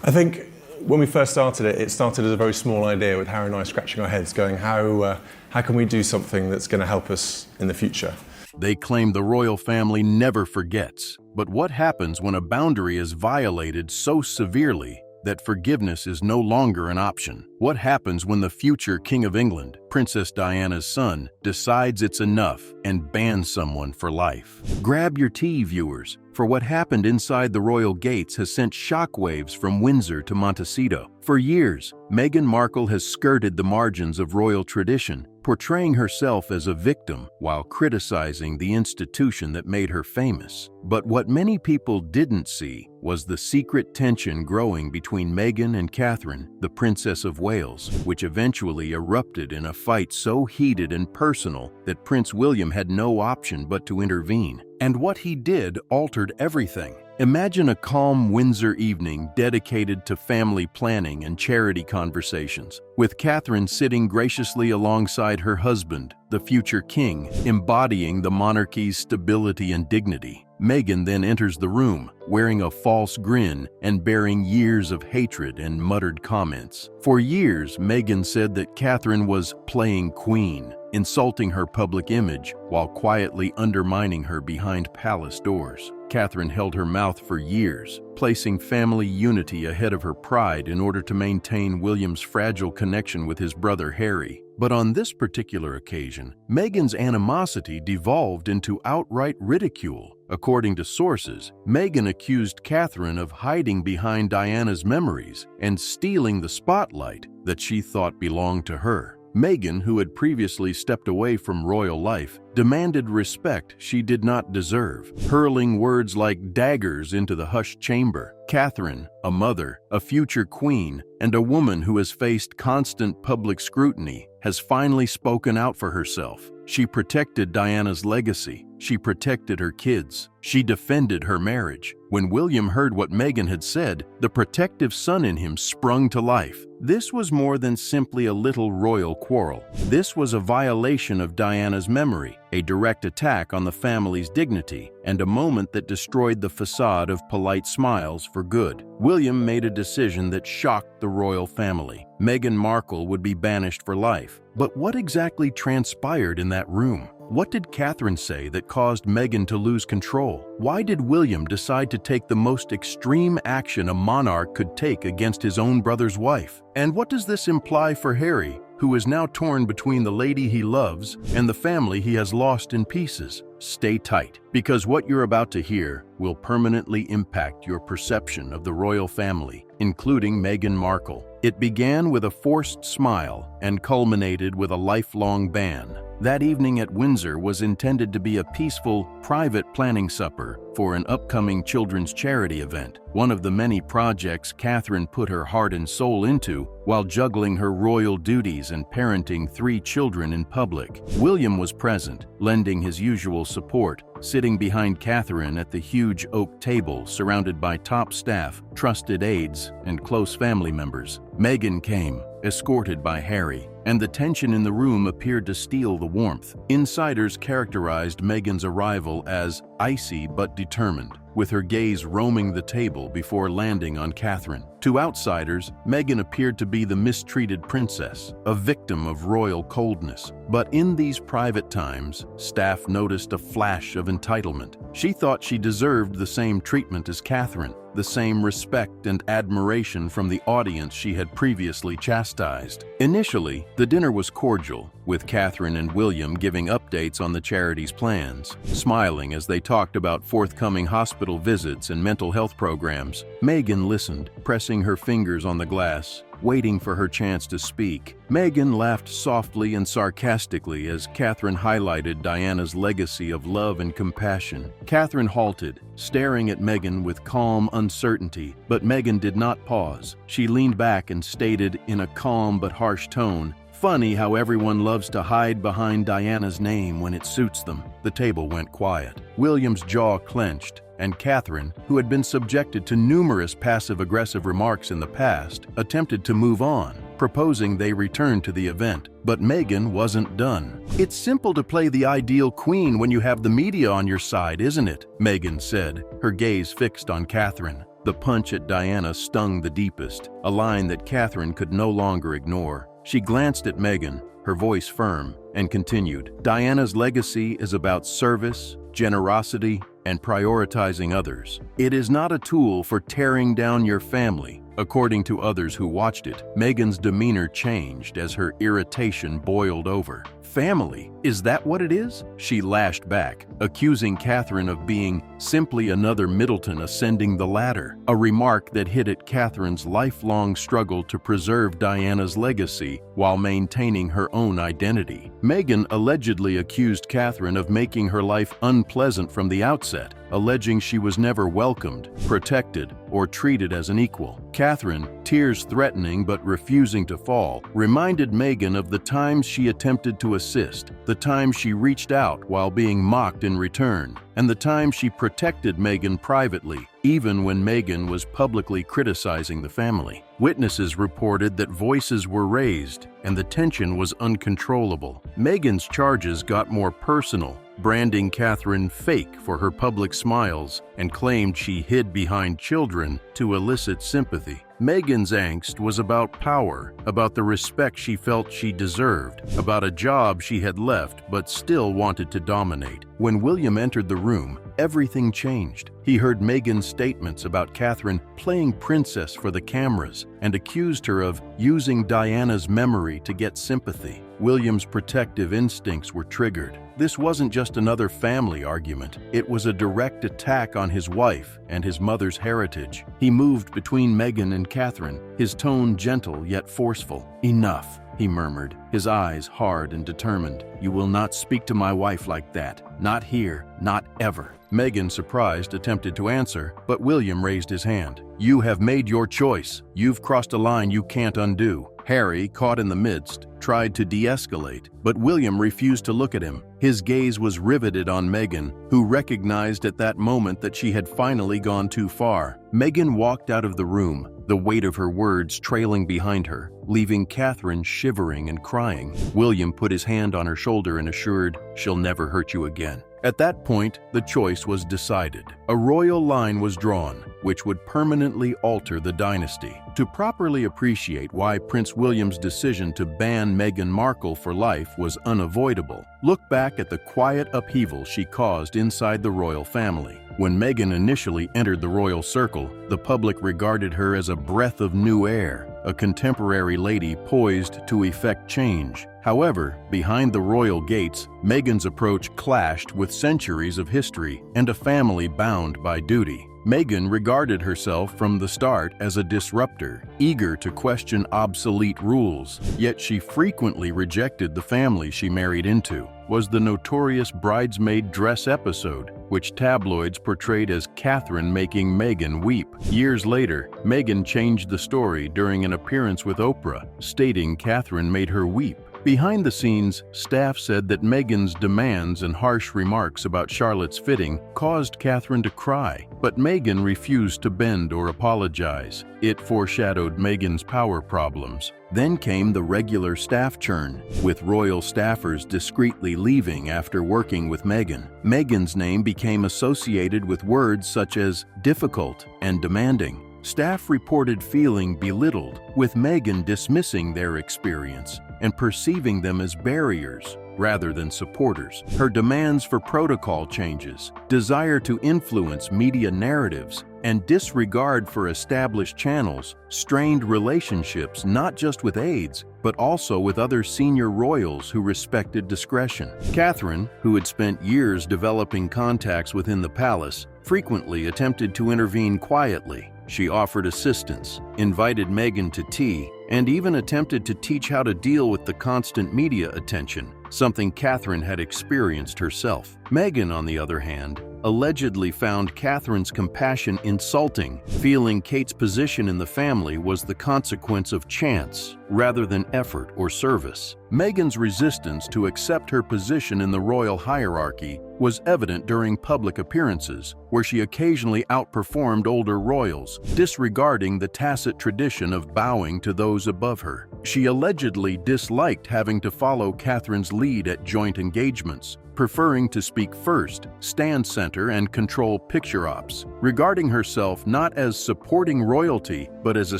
I think when we first started it, it started as a very small idea with Harry and I scratching our heads going, how can we do something that's going to help us in the future? They claim the royal family never forgets. But what happens when a boundary is violated so severely that forgiveness is no longer an option? What happens when the future King of England, Princess Diana's son, decides it's enough and bans someone for life? Grab your tea, viewers, for what happened inside the royal gates has sent shockwaves from Windsor to Montecito. For years, Meghan Markle has skirted the margins of royal tradition, portraying herself as a victim while criticizing the institution that made her famous. But what many people didn't see was the secret tension growing between Meghan and Catherine, the Princess of Wales, which eventually erupted in a fight so heated and personal that Prince William had no option but to intervene. And what he did altered everything. Imagine a calm Windsor evening dedicated to family planning and charity conversations, with Catherine sitting graciously alongside her husband, the future king, embodying the monarchy's stability and dignity. Meghan then enters the room, wearing a false grin and bearing years of hatred and muttered comments. For years, Meghan said that Catherine was playing queen, insulting her public image while quietly undermining her behind palace doors. Catherine held her mouth for years, placing family unity ahead of her pride in order to maintain William's fragile connection with his brother Harry. But on this particular occasion, Meghan's animosity devolved into outright ridicule. According to sources, Meghan accused Catherine of hiding behind Diana's memories and stealing the spotlight that she thought belonged to her. Meghan, who had previously stepped away from royal life, demanded respect she did not deserve, hurling words like daggers into the hushed chamber. Catherine, a mother, a future queen, and a woman who has faced constant public scrutiny, has finally spoken out for herself. She protected Diana's legacy. She protected her kids. She defended her marriage. When William heard what Meghan had said, the protective son in him sprung to life. This was more than simply a little royal quarrel. This was a violation of Diana's memory, a direct attack on the family's dignity, and a moment that destroyed the facade of polite smiles for good. William made a decision that shocked the royal family. Meghan Markle would be banished for life. But what exactly transpired in that room? What did Catherine say that caused Meghan to lose control? Why did William decide to take the most extreme action a monarch could take against his own brother's wife? And what does this imply for Harry, who is now torn between the lady he loves and the family he has lost in pieces? Stay tight, because what you're about to hear will permanently impact your perception of the royal family, including Meghan Markle. It began with a forced smile and culminated with a lifelong ban. That evening at Windsor was intended to be a peaceful, private planning supper for an upcoming children's charity event, one of the many projects Catherine put her heart and soul into while juggling her royal duties and parenting 3 children in public. William was present, lending his usual support, sitting behind Catherine at the huge oak table surrounded by top staff, trusted aides, and close family members. Meghan came, escorted by Harry, and the tension in the room appeared to steal the warmth. Insiders characterized Meghan's arrival as icy but determined, with her gaze roaming the table before landing on Catherine. To outsiders, Meghan appeared to be the mistreated princess, a victim of royal coldness. But in these private times, staff noticed a flash of entitlement. She thought she deserved the same treatment as Catherine, the same respect and admiration from the audience she had previously chastised. Initially, the dinner was cordial, with Catherine and William giving updates on the charity's plans, smiling as they talked about forthcoming hospital visits and mental health programs. Meghan listened, pressing her fingers on the glass, waiting for her chance to speak. Meghan laughed softly and sarcastically as Catherine highlighted Diana's legacy of love and compassion. Catherine halted, staring at Meghan with calm uncertainty, but Meghan did not pause. She leaned back and stated in a calm but harsh tone, "Funny how everyone loves to hide behind Diana's name when it suits them." The table went quiet. William's jaw clenched, and Catherine, who had been subjected to numerous passive-aggressive remarks in the past, attempted to move on, proposing they return to the event. But Meghan wasn't done. "It's simple to play the ideal queen when you have the media on your side, isn't it?" Meghan said, her gaze fixed on Catherine. The punch at Diana stung the deepest, a line that Catherine could no longer ignore. She glanced at Meghan, her voice firm, and continued, "Diana's legacy is about service, generosity, and prioritizing others. It is not a tool for tearing down your family." According to others who watched it, Meghan's demeanor changed as her irritation boiled over. "Family? Is that what it is?" She lashed back, accusing Catherine of being simply another Middleton ascending the ladder, a remark that hit at Catherine's lifelong struggle to preserve Diana's legacy while maintaining her own identity. Meghan allegedly accused Catherine of making her life unpleasant from the outset, alleging she was never welcomed, protected, or treated as an equal. Catherine, tears threatening but refusing to fall, reminded Meghan of the times she attempted to assist, the times she reached out while being mocked in return, and the time she protected Meghan privately, even when Meghan was publicly criticizing the family. Witnesses reported that voices were raised and the tension was uncontrollable. Meghan's charges got more personal, branding Catherine fake for her public smiles, and claimed she hid behind children to elicit sympathy. Meghan's angst was about power, about the respect she felt she deserved, about a job she had left but still wanted to dominate. When William entered the room, everything changed. He heard Meghan's statements about Catherine playing princess for the cameras and accused her of using Diana's memory to get sympathy. William's protective instincts were triggered. This wasn't just another family argument. It was a direct attack on his wife and his mother's heritage. He moved between Meghan and Catherine, his tone gentle yet forceful. "Enough," he murmured, his eyes hard and determined. "You will not speak to my wife like that. Not here, not ever." Meghan, surprised, attempted to answer, but William raised his hand. "You have made your choice. You've crossed a line you can't undo." Harry, caught in the midst, tried to de-escalate, but William refused to look at him. His gaze was riveted on Meghan, who recognized at that moment that she had finally gone too far. Meghan walked out of the room, the weight of her words trailing behind her, leaving Catherine shivering and crying. William put his hand on her shoulder and assured, "She'll never hurt you again." At that point, the choice was decided. A royal line was drawn, which would permanently alter the dynasty. To properly appreciate why Prince William's decision to ban Meghan Markle for life was unavoidable, look back at the quiet upheaval she caused inside the royal family. When Meghan initially entered the royal circle, the public regarded her as a breath of new air, a contemporary lady poised to effect change. However, behind the royal gates, Meghan's approach clashed with centuries of history and a family bound by duty. Meghan regarded herself from the start as a disruptor, eager to question obsolete rules, yet she frequently rejected the family she married into. Was the notorious bridesmaid dress episode, which tabloids portrayed as Catherine making Meghan weep. Years later, Meghan changed the story during an appearance with Oprah, stating Catherine made her weep. Behind the scenes, staff said that Meghan's demands and harsh remarks about Charlotte's fitting caused Catherine to cry, but Meghan refused to bend or apologize. It foreshadowed Meghan's power problems. Then came the regular staff churn, with royal staffers discreetly leaving after working with Meghan. Meghan's name became associated with words such as difficult and demanding. Staff reported feeling belittled, with Meghan dismissing their experience and perceiving them as barriers rather than supporters. Her demands for protocol changes, desire to influence media narratives, and disregard for established channels strained relationships not just with aides, but also with other senior royals who respected discretion. Catherine, who had spent years developing contacts within the palace, frequently attempted to intervene quietly. She offered assistance, invited Meghan to tea, and even attempted to teach how to deal with the constant media attention, something Catherine had experienced herself. Meghan, on the other hand, allegedly found Catherine's compassion insulting, feeling Kate's position in the family was the consequence of chance rather than effort or service. Meghan's resistance to accept her position in the royal hierarchy was evident during public appearances, where she occasionally outperformed older royals, disregarding the tacit tradition of bowing to those above her. She allegedly disliked having to follow Catherine's lead at joint engagements, preferring to speak first, stand center, and control picture ops, regarding herself not as supporting royalty, but as a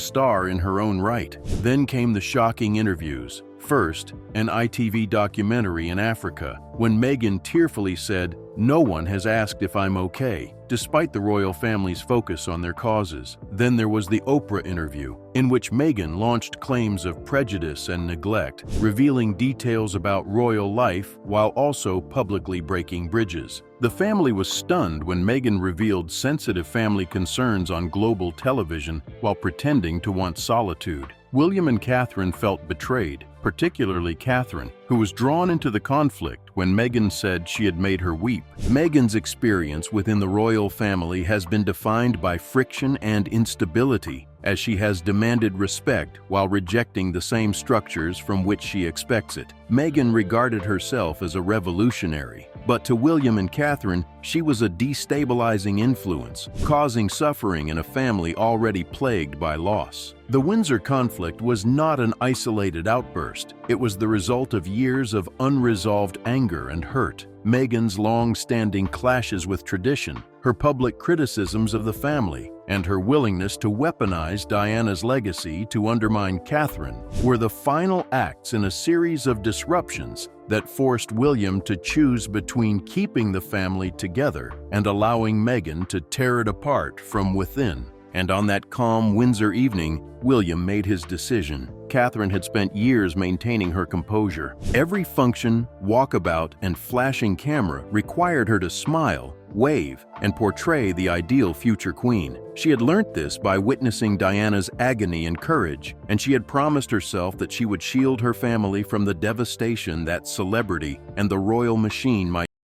star in her own right. Then came the shocking interviews. First, an ITV documentary in Africa, when Meghan tearfully said, "No one has asked if I'm okay," despite the royal family's focus on their causes. Then there was the Oprah interview, in which Meghan launched claims of prejudice and neglect, revealing details about royal life while also publicly breaking bridges. The family was stunned when Meghan revealed sensitive family concerns on global television while pretending to want solitude. William and Catherine felt betrayed, particularly Catherine, who was drawn into the conflict when Meghan said she had made her weep. Meghan's experience within the royal family has been defined by friction and instability, as she has demanded respect while rejecting the same structures from which she expects it. Meghan regarded herself as a revolutionary, but to William and Catherine, she was a destabilizing influence, causing suffering in a family already plagued by loss. The Windsor conflict was not an isolated outburst. It was the result of years of unresolved anger and hurt. Meghan's long-standing clashes with tradition, her public criticisms of the family, and her willingness to weaponize Diana's legacy to undermine Catherine were the final acts in a series of disruptions that forced William to choose between keeping the family together and allowing Meghan to tear it apart from within. And on that calm Windsor evening, William made his decision. Catherine had spent years maintaining her composure. Every function, walkabout, and flashing camera required her to smile, wave, and portray the ideal future queen. She had learnt this by witnessing Diana's agony and courage, and she had promised herself that she would shield her family from the devastation that celebrity and the royal machine might